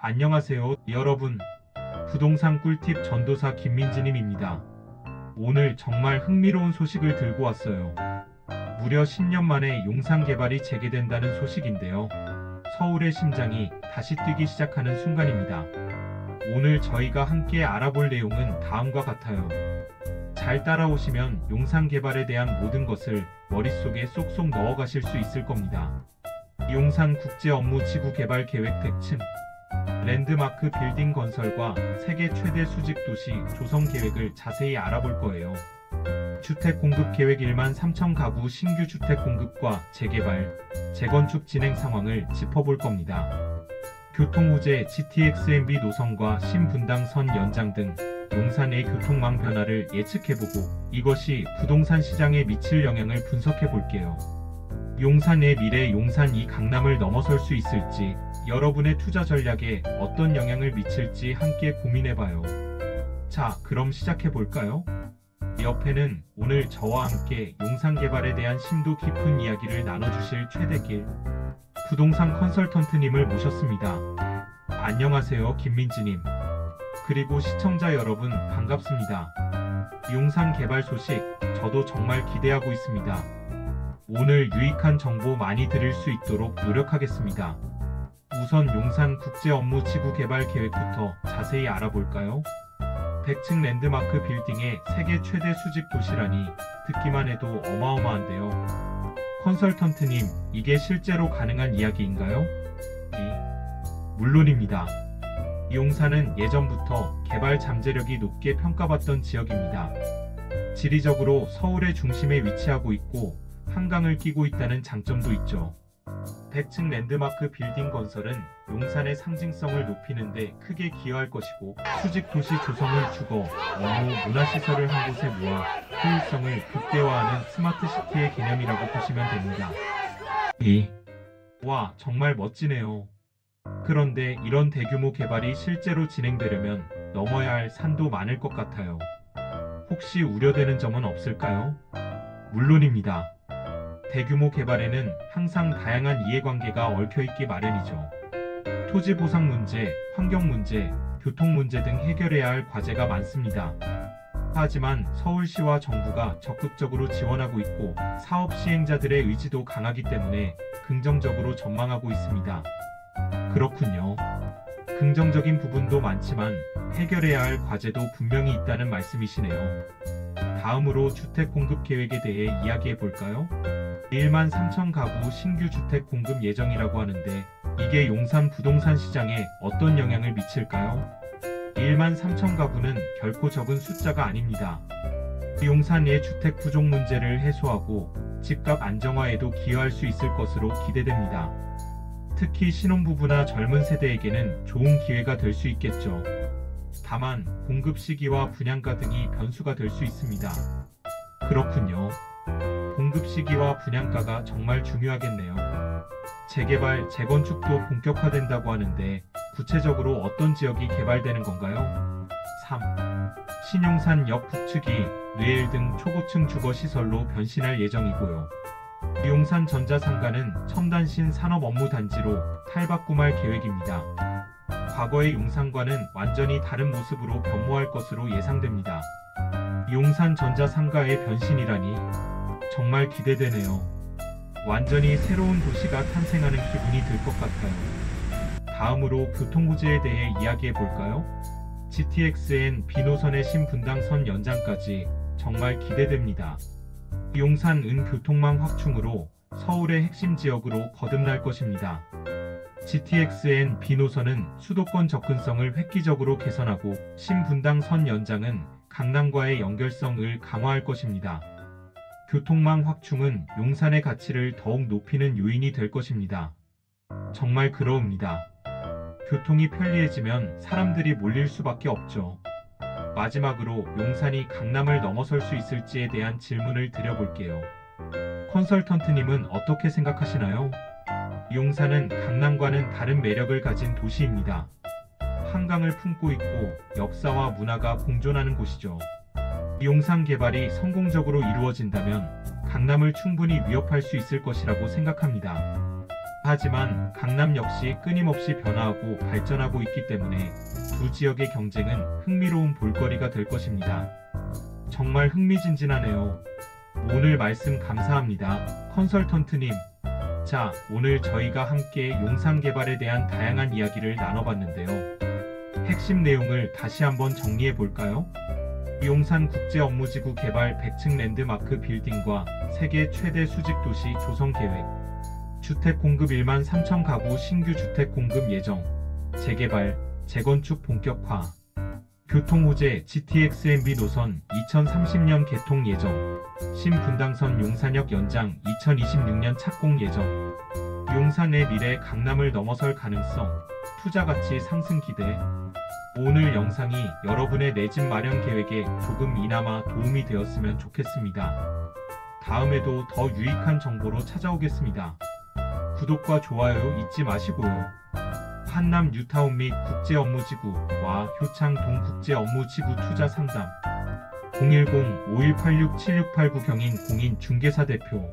안녕하세요, 여러분. 부동산 꿀팁 전도사 김민지님입니다. 오늘 정말 흥미로운 소식을 들고 왔어요. 무려 10년 만에 용산 개발이 재개된다는 소식인데요. 서울의 심장이 다시 뛰기 시작하는 순간입니다. 오늘 저희가 함께 알아볼 내용은 다음과 같아요. 잘 따라오시면 용산 개발에 대한 모든 것을 머릿속에 쏙쏙 넣어가실 수 있을 겁니다. 용산 국제업무지구 개발 계획 백층 랜드마크 빌딩 건설과 세계 최대 수직 도시 조성 계획을 자세히 알아볼 거예요. 주택 공급 계획 1만 3천 가구 신규 주택 공급과 재개발, 재건축 진행 상황을 짚어볼 겁니다. 교통 호재 GTX-MB 노선과 신분당선 연장 등 용산의 교통망 변화를 예측해보고 이것이 부동산 시장에 미칠 영향을 분석해볼게요. 용산의 미래 용산 2 강남을 넘어설 수 있을지, 여러분의 투자 전략에 어떤 영향을 미칠지 함께 고민해봐요. 자, 그럼 시작해볼까요? 옆에는 오늘 저와 함께 용산 개발에 대한 심도 깊은 이야기를 나눠주실 최대길 부동산 컨설턴트님을 모셨습니다. 안녕하세요, 김민지님. 그리고 시청자 여러분 반갑습니다. 용산 개발 소식 저도 정말 기대하고 있습니다. 오늘 유익한 정보 많이 드릴 수 있도록 노력하겠습니다. 우선 용산 국제업무지구 개발 계획부터 자세히 알아볼까요? 100층 랜드마크 빌딩의 세계 최대 수직 도시라니 듣기만 해도 어마어마한데요. 컨설턴트님, 이게 실제로 가능한 이야기인가요? 물론입니다. 용산은 예전부터 개발 잠재력이 높게 평가받던 지역입니다. 지리적으로 서울의 중심에 위치하고 있고 한강을 끼고 있다는 장점도 있죠. 100층 랜드마크 빌딩 건설은 용산의 상징성을 높이는 데 크게 기여할 것이고, 수직 도시 조성을 주거, 업무, 문화시설을 한 곳에 모아 효율성을 극대화하는 스마트 시티의 개념이라고 보시면 됩니다. 와, 정말 멋지네요. 그런데 이런 대규모 개발이 실제로 진행되려면 넘어야 할 산도 많을 것 같아요. 혹시 우려되는 점은 없을까요? 물론입니다. 대규모 개발에는 항상 다양한 이해관계가 얽혀있기 마련이죠. 토지 보상 문제, 환경 문제, 교통 문제 등 해결해야 할 과제가 많습니다. 하지만 서울시와 정부가 적극적으로 지원하고 있고 사업 시행자들의 의지도 강하기 때문에 긍정적으로 전망하고 있습니다. 그렇군요. 긍정적인 부분도 많지만 해결해야 할 과제도 분명히 있다는 말씀이시네요. 다음으로 주택 공급 계획에 대해 이야기해 볼까요? 1만 3천 가구 신규 주택 공급 예정이라고 하는데 이게 용산 부동산 시장에 어떤 영향을 미칠까요? 1만 3천 가구는 결코 적은 숫자가 아닙니다. 용산의 주택 부족 문제를 해소하고 집값 안정화에도 기여할 수 있을 것으로 기대됩니다. 특히 신혼부부나 젊은 세대에게는 좋은 기회가 될 수 있겠죠. 다만 공급 시기와 분양가 등이 변수가 될 수 있습니다. 그렇군요. 공급 시기와 분양가가 정말 중요하겠네요. 재개발, 재건축도 본격화된다고 하는데 구체적으로 어떤 지역이 개발되는 건가요? 3. 신용산역 북측이 뇌일 등 초고층 주거시설로 변신할 예정이고요. 용산 전자상가는 첨단 신산업업무단지로 탈바꿈할 계획입니다. 과거의 용산과는 완전히 다른 모습으로 변모할 것으로 예상됩니다. 용산 전자상가의 변신이라니 정말 기대되네요. 완전히 새로운 도시가 탄생하는 기분이 들 것 같아요. 다음으로 교통호재에 대해 이야기해 볼까요? GTX-N B노선의 신분당선 연장까지 정말 기대됩니다. 용산 은 교통망 확충으로 서울의 핵심 지역으로 거듭날 것입니다. GTX-N B노선은 수도권 접근성을 획기적으로 개선하고 신분당선 연장은 강남과의 연결성을 강화할 것입니다. 교통망 확충은 용산의 가치를 더욱 높이는 요인이 될 것입니다. 정말 그러옵니다. 교통이 편리해지면 사람들이 몰릴 수밖에 없죠. 마지막으로 용산이 강남을 넘어설 수 있을지에 대한 질문을 드려볼게요. 컨설턴트님은 어떻게 생각하시나요? 용산은 강남과는 다른 매력을 가진 도시입니다. 한강을 품고 있고 역사와 문화가 공존하는 곳이죠. 용산 개발이 성공적으로 이루어진다면 강남을 충분히 위협할 수 있을 것이라고 생각합니다. 하지만 강남 역시 끊임없이 변화하고 발전하고 있기 때문에 두 지역의 경쟁은 흥미로운 볼거리가 될 것입니다. 정말 흥미진진하네요. 오늘 말씀 감사합니다, 컨설턴트님. 자, 오늘 저희가 함께 용산 개발에 대한 다양한 이야기를 나눠봤는데요. 핵심 내용을 다시 한번 정리해 볼까요? 용산 국제업무지구 개발 100층 랜드마크 빌딩과 세계 최대 수직도시 조성 계획, 주택 공급 1만 3천 가구 신규 주택 공급 예정, 재개발, 재건축 본격화, 교통호재 GTX-MB 노선 2030년 개통 예정, 신분당선 용산역 연장 2026년 착공 예정, 용산의 미래 강남을 넘어설 가능성, 투자 가치 상승 기대. 오늘 영상이 여러분의 내 집 마련 계획에 조금이나마 도움이 되었으면 좋겠습니다. 다음에도 더 유익한 정보로 찾아오겠습니다. 구독과 좋아요 잊지 마시고요. 한남 뉴타운 및 국제업무지구와 효창 동국제업무지구 투자 상담 010-5186-7689 경인 공인중개사 대표